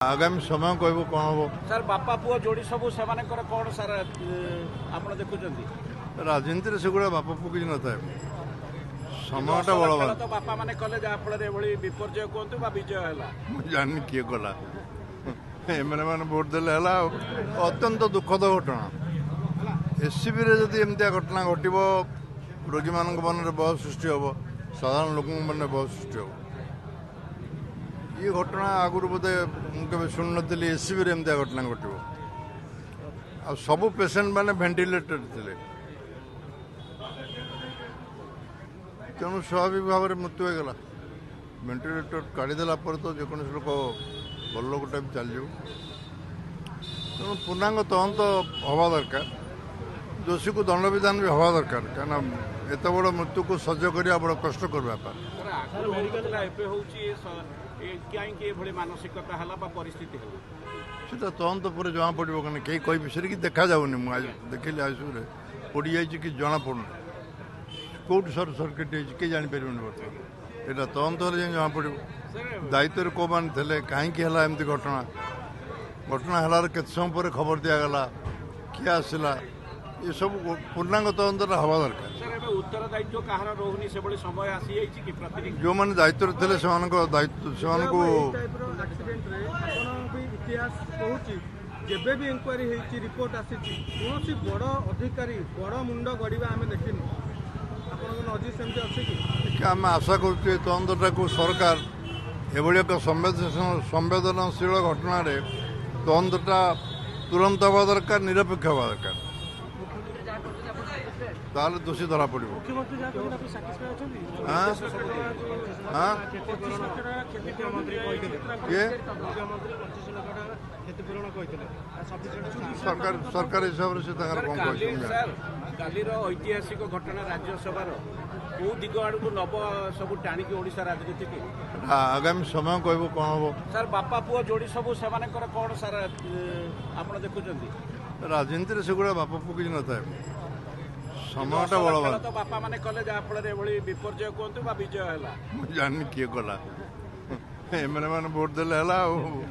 आगामी समय कहबो कौन हम सर बापा पुओ जोड़ी सब से कौन सर आप देखुं राजनीति से गुड़ा बाप पु कि न था समयटा बड़ बात तो बापा मैंने कले जहाँफल विपर्जय कहतु विजय है जानी किए कला एमएलए मैंने भोट देले अत्यंत दुखद घटना एससीबी रे जदि एमतिया घटना घटव रोगी मान मन में बहुत सृष्टि हम साधारण लोक मन में बहुत सृष्टि हम ये घटना आगुरी बोधे मुझे शुणी नी एससीबी रे एमतिया घटना घटव आ सबू पेसेंट मैंने भेंटिलेटर थे तेणु स्वाभाविक भाव में मृत्यु होगा भेंटिलेटर काढ़ीदेला तो जेको लोक भल लोक टाइप चल तेणु पूर्णांग तदंत हवा दरकार दोषी को दंड विधान भी हवा दरकार कहीं एत बड़ मृत्यु को सह्य करने बड़ कष्टर बेपार मानसिकता परिस्थिति सीटा तदंत पर जना पड़ो कहीं कहीं कही विषय कि देखा जाऊनी मुझे देखिली आईसीयू पड़ी जाइए कि जना पड़ना कौट सर्ट सर्किट किए जापर बर्तमान यहाँ तदंत जना पड़ो दायित्व कौ मैंने थे कहीं एमती घटना घटना है केत समय पर खबर दिगला किए आसला ये सब पूर्णांग तदंत हवा दरकार उत्तर दायित्व कहार रोनी से समय आसी जो मैंने दायित्व थे दायित्व इतिहास कहूँ जेबे भी इंक्वारी होती रिपोर्ट आसी कौन बड़ अधिकारी बड़ मुंड गढ़ा आम देखनी आप नजर सेमती अच्छे कि आम आशा करुचे तदंतटा को सरकार एभली एक संवेदनशील घटना तदंतटा तुरंत हवा दरकार निरपेक्ष हवा दरकार ताले दोषी धरा पड़ो सरकार हिसाब से कौन कालीर ऐतिहासिक घटना राज्यसभा कौ दिग आड़ नब सब टाणिकी ओडिशा राजनीति की आगामी समय कहबो कौन हम सर बापा पुओ जोड़ी सब से कौन सर आप देखुं राजनीति से गुड़ा बाप पु कि न था समयटा बड़ बात तो बापा मैंने कले जहाँफल विपर्जय कहतु विजय है जानी किए कला एमएलए मैंने भोट देले